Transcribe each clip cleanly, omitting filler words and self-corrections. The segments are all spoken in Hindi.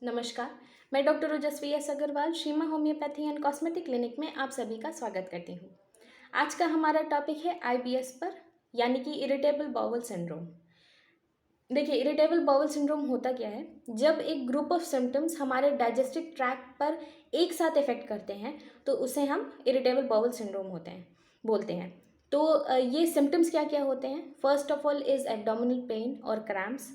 नमस्कार। मैं doctor Ojasvi S Agrawal Sheema homeopathy and cosmetic clinic में आप सभी का स्वागत करती हूँ। आज का हमारा टॉपिक है आईबीएस पर, यानी कि इरिटेबल बाउल सिंड्रोम। देखिए, इरिटेबल बाउल सिंड्रोम होता क्या है? जब एक ग्रुप ऑफ सिम्टम्स हमारे डाइजेस्टिव ट्रैक्ट पर एक साथ इफेक्ट करते हैं तो उसे हम इरिटेबल बाउल सिंड्रोम बोलते हैं। तो ये सिम्टम्स क्या क्या होते हैं? First of all is abdominal pain और cramps.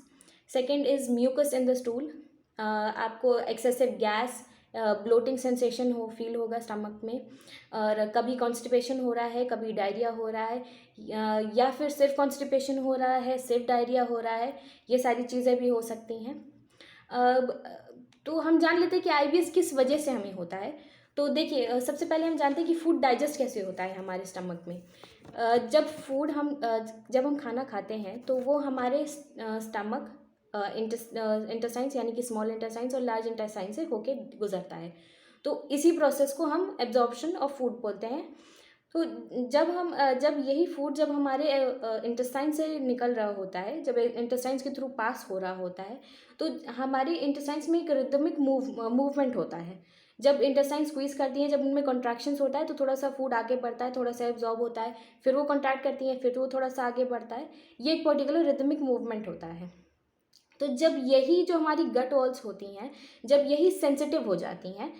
Second is mucus in the stool. आपको excessive gas, bloating sensation feel होगा स्टमक में, और कभी कॉन्स्टिपेशन हो रहा है, कभी डायरिया हो रहा है, या फिर सिर्फ कॉन्स्टिपेशन हो रहा है, सिर्फ डायरिया हो रहा है। ये सारी चीज़ें भी हो सकती हैं। अब तो हम जान लेते हैं कि आईबीएस किस वजह से हमें होता है। तो देखिए, सबसे पहले हम जानते हैं कि फूड डाइजेस्ट कैसे होता है हमारे स्टमक में। जब हम खाना खाते हैं तो वो हमारे स्टमक, इंटेस्टाइन्स यानी कि स्मॉल इंटेस्टाइन्स और लार्ज इंटेस्टाइन से होके गुजरता है। तो इसी प्रोसेस को हम एब्जॉर्प्शन ऑफ फूड बोलते हैं। तो जब हमारे इंटेस्टाइन से निकल रहा होता है, जब इंटेस्टाइन्स के थ्रू पास हो रहा होता है, तो हमारी इंटेस्टाइन्स में एक रिदमिक मूवमेंट होता है। जब इंटेस्टाइन स्क्वीज करती हैं, जब उनमें कॉन्ट्रैक्शंस होता है तो थोड़ा सा फूड आगे बढ़ता है, थोड़ा सा एब्जॉर्ब होता है, फिर वो कॉन्ट्रैक्ट करती हैं, फिर वो थोड़ा सा आगे बढ़ता है। ये एक पर्टिकुलर रिदमिक मूवमेंट होता है। तो जब यही जो हमारी गट वॉल्स होती हैं, जब यही सेंसिटिव हो जाती हैं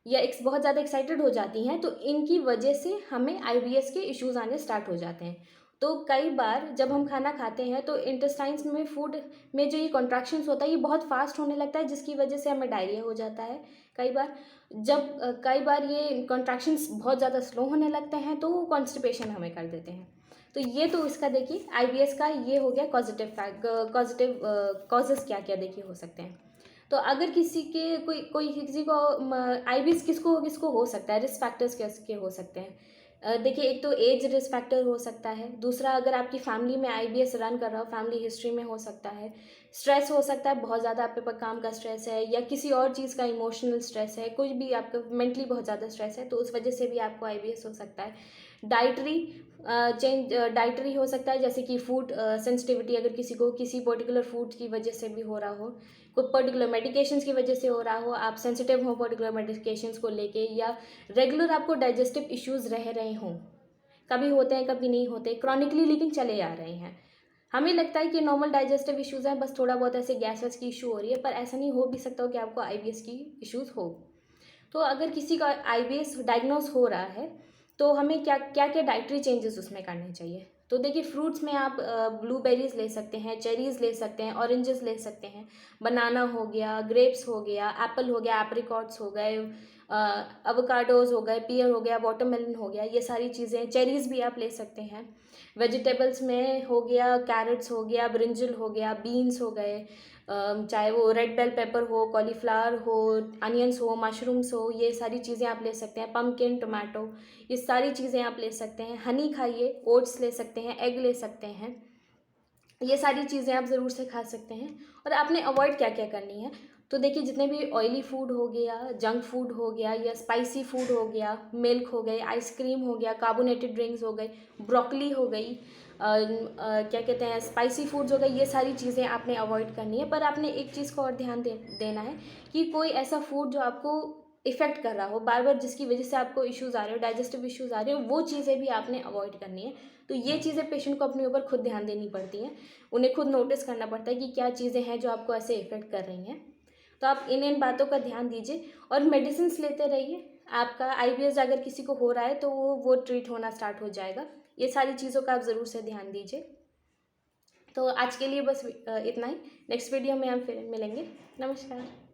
या बहुत ज़्यादा एक्साइटेड हो जाती हैं, तो इनकी वजह से हमें आईबीएस के इश्यूज़ आने स्टार्ट हो जाते हैं। तो कई बार जब हम खाना खाते हैं तो इंटेस्टाइन्स में, फूड में जो ये कॉन्ट्रैक्शंस होता है, ये बहुत फास्ट होने लगता है, जिसकी वजह से हमें डायरिया हो जाता है। कई बार ये कॉन्ट्रैक्शंस बहुत ज़्यादा स्लो होने लगते हैं तो वो कॉन्स्टिपेशन हमें कर देते हैं। तो ये तो इसका देखिए, आईबीएस का ये हो गया पॉजिटिव कॉजेस क्या क्या देखिए हो सकते हैं। तो अगर किसी को आईबीएस किसको किसको हो सकता है, रिस्क फैक्टर्स कैसे हो सकते हैं? देखिए, एक तो एज रिस्क फैक्टर हो सकता है। दूसरा, अगर आपकी फैमिली में आईबीएस रन कर रहा हो, फैमिली हिस्ट्री में हो सकता है। स्ट्रेस हो सकता है, बहुत ज़्यादा आपके पास काम का स्ट्रेस है या किसी और चीज़ का इमोशनल स्ट्रेस है, कुछ भी आपका मेंटली बहुत ज़्यादा स्ट्रेस है, तो उस वजह से भी आपको आईबीएस हो सकता है। डाइटरी हो सकता है, जैसे कि फूड सेंसिटिविटी, अगर किसी को किसी पर्टिकुलर फूड की वजह से भी हो रहा हो, कोई पर्टिकुलर मेडिकेशंस की वजह से हो रहा हो, आप सेंसिटिव हो पर्टिकुलर मेडिकेशंस को लेके, या रेगुलर आपको डाइजेस्टिव इश्यूज़ रह रहे हों। कभी होते हैं, कभी नहीं होते, क्रॉनिकली लेकिन चले आ रहे हैं। हमें लगता है कि नॉर्मल डाइजेस्टिव इश्यूज़ हैं, बस थोड़ा बहुत ऐसे गैस वैस की इशू हो रही है, पर ऐसा नहीं हो भी सकता हो कि आपको आईबीएस की इश्यूज़ हो। तो अगर किसी का आईबीएस डायग्नोस हो रहा है तो हमें क्या क्या क्या डाइटरी चेंजेस उसमें करने चाहिए? तो देखिए, फ्रूट्स में आप ब्लूबेरीज ले सकते हैं, चेरीज़ ले सकते हैं, ऑरेंजेस ले सकते हैं, बनाना हो गया, ग्रेप्स हो गया, एप्पल हो गया, एप्रिकॉट्स हो गए, अवोकाडोज हो गए, पियर हो गया, वाटरमेलन हो गया, ये सारी चीज़ें। चेरीज़ भी आप ले सकते हैं। वेजिटेबल्स में हो गया, कैरेट्स हो गया, ब्रिंजल हो गया, बीन्स हो गए, चाहे वो रेड बेल पेपर हो, कॉलीफ्लावर हो, अनियंस हो, मशरूम्स हो, ये सारी चीज़ें आप ले सकते हैं। पम्पकिन, टोमेटो, ये सारी चीज़ें आप ले सकते हैं। हनी खाइए, ओट्स ले सकते हैं, एग ले सकते हैं। ये सारी चीज़ें आप ज़रूर से खा सकते हैं। और आपने अवॉइड क्या क्या करनी है? तो देखिए, जितने भी ऑयली फूड हो गया, जंक फूड हो गया, या स्पाइसी फूड हो गया, मिल्क हो गई, आइसक्रीम हो गया, कार्बोनेटेड ड्रिंक्स हो गई, ब्रोकली हो गई, क्या कहते हैं, स्पाइसी फूड्स हो गए, ये सारी चीज़ें आपने अवॉइड करनी है। पर आपने एक चीज़ को और ध्यान देना है कि कोई ऐसा फूड जो आपको इफ़ेक्ट कर रहा हो बार बार, जिसकी वजह से आपको इश्यूज़ आ रहे हो, डाइजेस्टिव इश्यूज़ आ रहे हो, वो चीज़ें भी आपने अवॉइड करनी है। तो ये चीज़ें पेशेंट को अपने ऊपर खुद ध्यान देनी पड़ती हैं। उन्हें खुद नोटिस करना पड़ता है कि क्या चीज़ें हैं जो आपको ऐसे इफ़ेक्ट कर रही हैं। तो आप इन बातों का ध्यान दीजिए और मेडिसिन लेते रहिए। आपका आईबीएस अगर किसी को हो रहा है तो वो ट्रीट होना स्टार्ट हो जाएगा। ये सारी चीज़ों का आप ज़रूर से ध्यान दीजिए। तो आज के लिए बस इतना ही। नेक्स्ट वीडियो में हम फिर मिलेंगे। नमस्कार।